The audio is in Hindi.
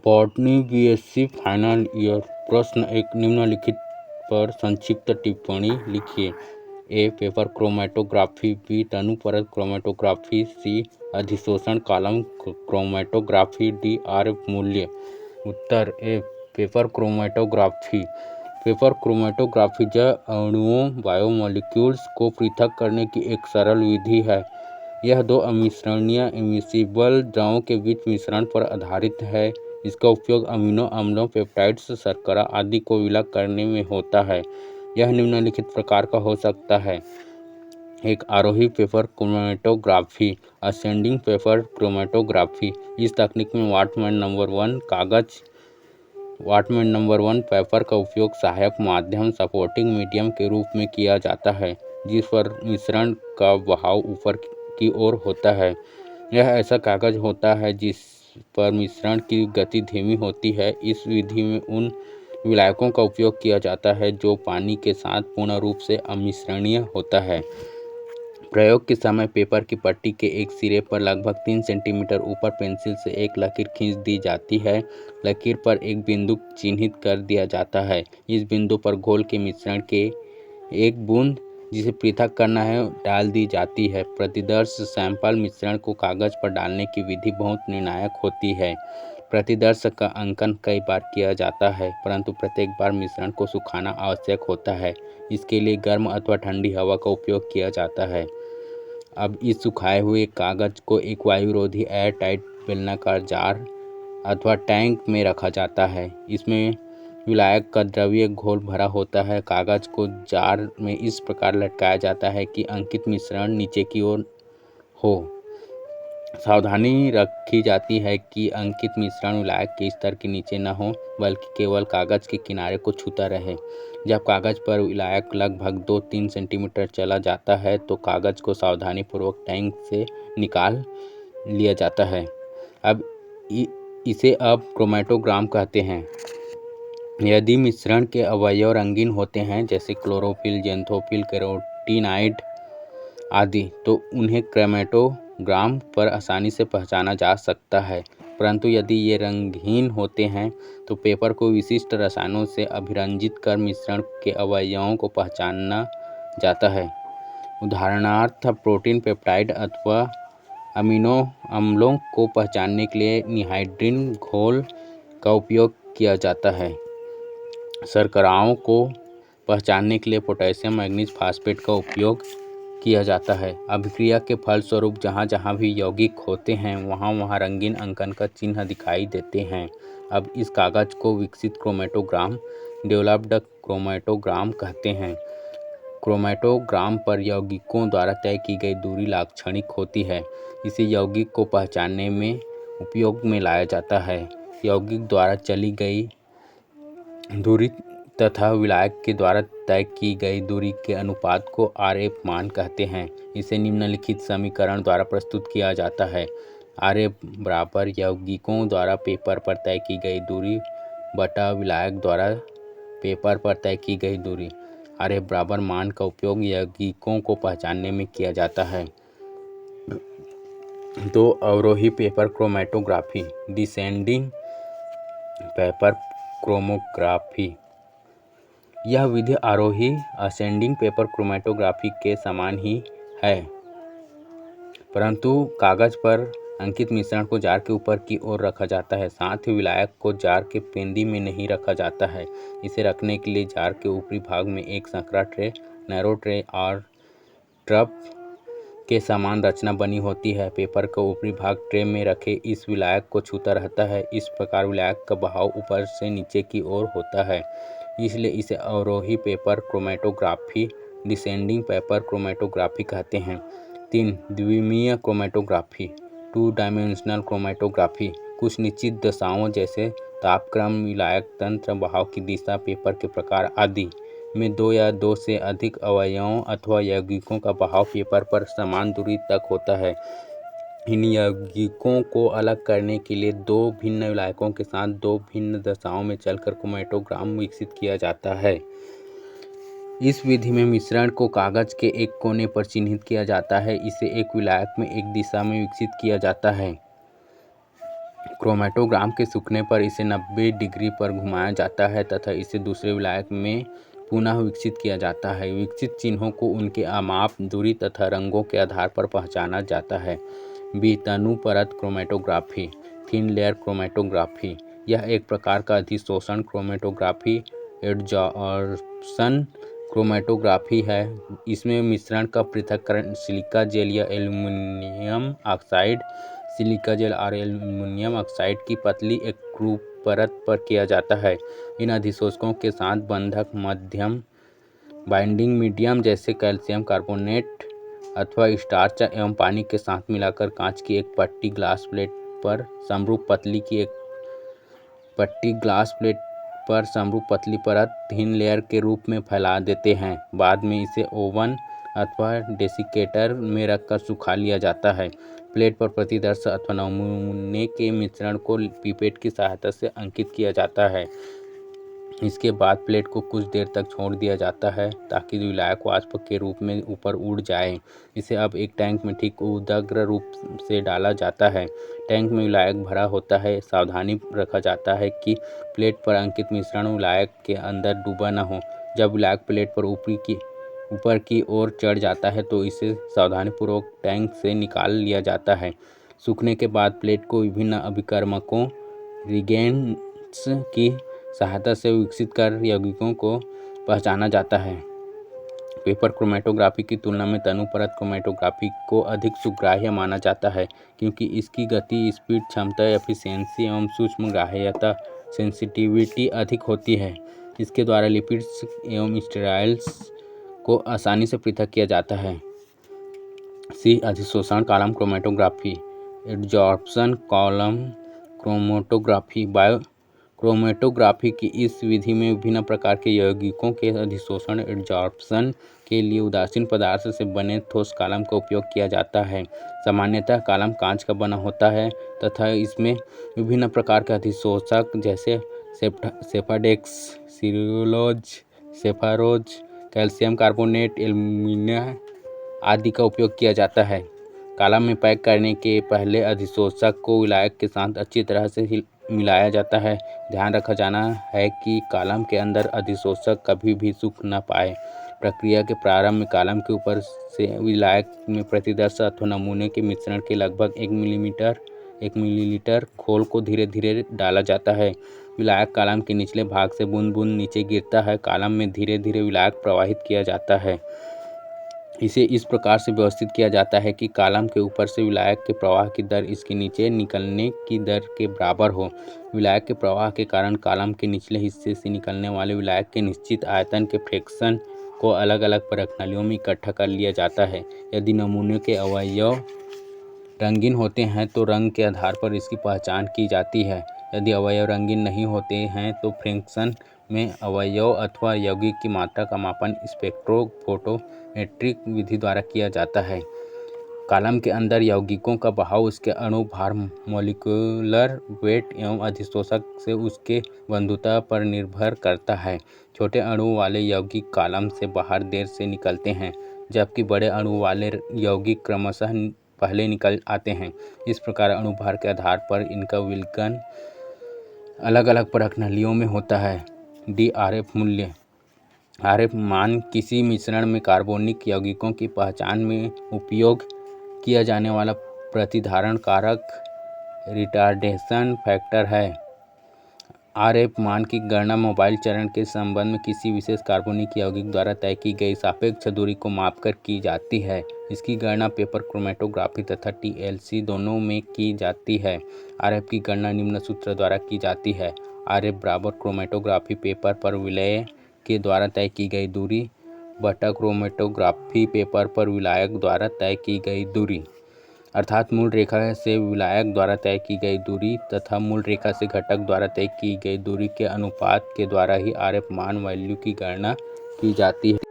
Botany BSc final year. प्रश्न एक, निम्नलिखित पर संक्षिप्त टिप्पणी लिखिए। ए. Paper chromatography. बी. तनुपरक क्रोमेटोग्राफी। सी. अधिशोषण कॉलम क्रोमेटोग्राफी। डी. आरएफ मूल्य। उत्तर A. Paper chromatography. Paper chromatography जैव अणुओं बायोमोलिक्यूल्स को पृथक करने की एक सरल विधि है। यह दो अमिश्रणीय इमिसिबल द्रवों के बीच मिश्रण पर आधारित है। इसका उपयोग अमीनो अम्लों, पेप्टाइड्स, शर्करा आदि को विलग करने में होता है। यह निम्नलिखित प्रकार का हो सकता है। एक, आरोही paper chromatography, ascending paper chromatography. इस तकनीक में वाटमैन नंबर 1 पेपर का उपयोग सहायक माध्यम सपोर्टिंग मीडियम के रूप में किया जाता है, जिस पर मिश्रण का बहाव ऊपर की ओर होता है। यह ऐसा कागज होता है जिस पर मिश्रण की गति धीमी होती है। इस विधि में उन विलायकों का उपयोग किया जाता है जो पानी के साथ पूर्ण रूप से अमिश्रणीय होता है। प्रयोग के समय पेपर की पट्टी के एक सिरे पर लगभग 3 सेंटीमीटर ऊपर पेंसिल से एक लकीर खींच दी जाती है। लकीर पर एक बिंदु चिन्हित कर दिया जाता है। इस बिंदु पर घोल के मिश्रण के एक बूंद, जिसे पृथक करना है, डाल दी जाती है। प्रतिदर्श सैंपल मिश्रण को कागज पर डालने की विधि बहुत निर्णायक होती है। प्रतिदर्श का अंकन कई बार किया जाता है, परंतु प्रत्येक बार मिश्रण को सुखाना आवश्यक होता है। इसके लिए गर्म अथवा ठंडी हवा का उपयोग किया जाता है। अब इस सुखाए हुए कागज को एक वायुरोधी एयर टाइट बेलनाकार जार अथवा टैंक में रखा जाता है। इसमें विलायक का द्रवीय घोल भरा होता है। कागज को जार में इस प्रकार लटकाया जाता है कि अंकित मिश्रण नीचे की ओर हो। सावधानी रखी जाती है कि अंकित मिश्रण विलायक के स्तर के नीचे न हो, बल्कि केवल कागज के किनारे को छूता रहे। जब कागज पर विलायक लगभग 2-3 सेंटीमीटर चला जाता है तो कागज को सावधानीपूर्वक टैंक से निकाल लिया जाता है। इसे क्रोमेटोग्राम कहते हैं। यदि मिश्रण के अवयव रंगीन होते हैं, जैसे क्लोरोफिल, ज़ैंथोफिल, कैरोटीनाइड आदि, तो उन्हें क्रोमेटोग्राम पर आसानी से पहचाना जा सकता है। परंतु यदि ये रंगहीन होते हैं तो पेपर को विशिष्ट रसायनों से अभिरंजित कर मिश्रण के अवयवों को पहचाना जाता है। उदाहरणार्थ, प्रोटीन, पेप्टाइड अथवा अमीनो अम्लों को पहचानने के लिए निहाइड्रीन घोल का उपयोग किया जाता है। शर्कराओं को पहचानने के लिए पोटेशियम मैंगनीज फास्फेट का उपयोग किया जाता है। अभिक्रिया के फलस्वरूप जहाँ जहाँ भी यौगिक होते हैं, वहाँ वहाँ रंगीन अंकन का चिन्ह दिखाई देते हैं। अब इस कागज को विकसित क्रोमेटोग्राम, डेवलप्ड क्रोमेटोग्राम कहते हैं। क्रोमेटोग्राम पर यौगिकों द्वारा तय की गई दूरी लाक्षणिक होती है। इसे यौगिक को पहचानने में उपयोग में लाया जाता है। यौगिक द्वारा चली गई दूरी तथा विलायक के द्वारा तय की गई दूरी के अनुपात को आरएफ मान कहते हैं। इसे निम्नलिखित समीकरण द्वारा प्रस्तुत किया जाता है। आरएफ बराबर यौगिकों द्वारा पेपर पर तय की गई दूरी बटा विलायक द्वारा पेपर पर तय की गई दूरी। आरएफ बराबर मान का उपयोग यौगिकों को पहचानने में किया जाता है। 2. अवरोही पेपर क्रोमेटोग्राफी, डिसेंडिंग पेपर क्रोमोग्राफी। यह विधि आरोही असेंडिंग पेपर क्रोमेटोग्राफी के समान ही है, परंतु कागज पर अंकित मिश्रण को जार के ऊपर की ओर रखा जाता है। साथ ही विलायक को जार के पेंदी में नहीं रखा जाता है। इसे रखने के लिए जार के ऊपरी भाग में एक संकरा ट्रे, नैरो ट्रे और ट्रप के समान रचना बनी होती है। पेपर का ऊपरी भाग ट्रे में रखे इस विलायक को छूता रहता है। इस प्रकार विलायक का बहाव ऊपर से नीचे की ओर होता है, इसलिए इसे अवरोही paper chromatography, descending paper chromatography कहते हैं। 3. द्विमीय क्रोमेटोग्राफी, 2 डायमेंशनल क्रोमेटोग्राफी। कुछ निश्चित दशाओं जैसे तापक्रम, विलायक तंत्र, बहाव की दिशा, पेपर के प्रकार आदि में 2 या 2 से अधिक अवयवों अथवा यौगिकों का बहाव पेपर पर समान दूरी तक होता है। इन यौगिकों को अलग करने के लिए 2 भिन्न विलायकों के साथ 2 भिन्न दशाओं में चलकर क्रोमेटोग्राम विकसित किया जाता है। इस विधि में मिश्रण को कागज के एक कोने पर चिन्हित किया जाता है। इसे एक विलायक में एक दिशा में विकसित किया जाता है। क्रोमेटोग्राम के सूखने पर इसे 90 डिग्री पर घुमाया जाता है तथा इसे दूसरे विलायक में पुनः विकसित किया जाता है। विकसित चिन्हों को उनके माप, दूरी तथा रंगों के आधार पर पहचाना जाता है। तनु परत क्रोमेटोग्राफी, थिन लेयर क्रोमेटोग्राफी, यह एक प्रकार का अधिशोषण क्रोमेटोग्राफी एडजॉर्प्शन क्रोमेटोग्राफी है। इसमें मिश्रण का पृथक्करण सिलिका जेल या एल्युमिनियम ऑक्साइड, सिलिका जेल और एल्युमिनियम ऑक्साइड की पतली एकरूप परत पर किया जाता है। इन अधिशोषकों के साथ बंधक माध्यम बाइंडिंग मीडियम जैसे कैल्शियम कार्बोनेट अथवा स्टार्च एवं पानी के साथ मिलाकर कांच की एक पट्टी ग्लास प्लेट पर समरूप पतली परत थिन लेयर के रूप में फैला देते हैं। बाद में इसे ओवन अथवा डेसिकेटर में रखकर सुखा लिया जाता है। प्लेट पर प्रतिदर्श अथवा नमूने के मिश्रण को पिपेट की सहायता से अंकित किया जाता है। इसके बाद प्लेट को कुछ देर तक छोड़ दिया जाता है ताकि विलायक वाष्प के रूप में ऊपर उड़ जाए। इसे अब एक टैंक में ठीक उदग्र रूप से डाला जाता है। टैंक में विलायक भरा होता है। सावधानी रखा जाता है कि प्लेट पर अंकित मिश्रण विलायक के अंदर डूबा न हो। जब विलायक प्लेट पर ऊपर की ओर चढ़ जाता है तो इसे सावधानीपूर्वक टैंक से निकाल लिया जाता है। सूखने के बाद प्लेट को विभिन्न अभिकर्मकों रिगेंट्स की सहायता से विकसित कर यौगिकों को पहचाना जाता है। पेपर क्रोमेटोग्राफी की तुलना में तनु परत क्रोमेटोग्राफी को अधिक सुग्राह्य माना जाता है क्योंकि इसकी गति, स्पीड, क्षमता, एफिशिएंसी एवं सूक्ष्म ग्राह्यता सेंसिटिविटी अधिक होती है। इसके द्वारा लिपिड्स एवं स्टेरॉइड्स को आसानी से पृथक किया जाता है। अधिशोषण column chromatography, adsorption column chromatography. Chromatography की इस विधि में विभिन्न प्रकार के यौगिकों के अधिशोषण एडजॉर्प्शन के लिए उदासीन पदार्थ से बने ठोस कॉलम का उपयोग किया जाता है। सामान्यतः कॉलम कांच का बना होता है तथा इसमें विभिन्न प्रकार के अधिशोषक जैसे Sephadex, cellulose, Sepharose, calcium carbonate, alumina आदि का उपयोग किया जाता है। कॉलम में पैक करने के पहले अधिशोषक को विलायक के साथ अच्छी तरह से मिलाया जाता है। ध्यान रखा जाना है कि कॉलम के अंदर अधिशोषक कभी भी सूख न पाए। प्रक्रिया के प्रारंभ में कॉलम के ऊपर से विलायक में प्रतिदर्श अथवा नमूने के मिश्रण के लगभग 1 मिलीलीटर घोल को धीरे धीरे डाला जाता है। विलायक कॉलम के निचले भाग से बूंद बूंद नीचे गिरता है। कॉलम में धीरे धीरे विलायक प्रवाहित किया जाता है। इसे इस प्रकार से व्यवस्थित किया जाता है कि कॉलम के ऊपर से विलायक के प्रवाह की दर इसके नीचे निकलने की दर के बराबर हो। विलायक के प्रवाह के कारण कॉलम के निचले हिस्से से निकलने वाले विलायक के निश्चित आयतन के फ्रैक्शन को अलग अलग परखनलियों में इकट्ठा कर लिया जाता है। यदि नमूने के अवयव रंगीन होते हैं तो रंग के आधार पर इसकी पहचान की जाती है। यदि अवयव रंगीन नहीं होते हैं तो फ्रैक्शन में अवयव अथवा यौगिक की मात्रा का मापन स्पेक्ट्रोफोटोमेट्रिक विधि द्वारा किया जाता है। कॉलम के अंदर यौगिकों का बहाव उसके अणु भार, मॉलिक्यूलर वेट एवं अधिशोषक से उसके बंधुता पर निर्भर करता है। छोटे अणु वाले यौगिक कॉलम से बाहर देर से निकलते हैं जबकि बड़े अणु वाले यौगिक क्रमशः पहले निकल आते हैं। इस प्रकार अणुभार के आधार पर इनका विलयन अलग अलग परखनलियों में होता है। DRF मूल्य। RF मान किसी मिश्रण में कार्बनिक यौगिकों की पहचान में उपयोग किया जाने वाला प्रतिधारण कारक रिटार्डेशन फैक्टर है। RF मान की गणना मोबाइल चरण के संबंध में किसी विशेष कार्बनिक यौगिक द्वारा तय की गई सापेक्ष दूरी को मापकर की जाती है। इसकी गणना पेपर क्रोमेटोग्राफी तथा TLC दोनों में की जाती है। RF की गणना निम्न सूत्र द्वारा की जाती है। RF बराबर क्रोमेटोग्राफी पेपर पर विलय के द्वारा तय की गई दूरी बटा क्रोमेटोग्राफी पेपर पर विलायक द्वारा तय की गई दूरी, अर्थात मूल रेखा से विलायक द्वारा तय की गई दूरी तथा मूल रेखा से घटक द्वारा तय की गई दूरी के अनुपात के द्वारा ही RF मान वैल्यू की गणना की जाती है।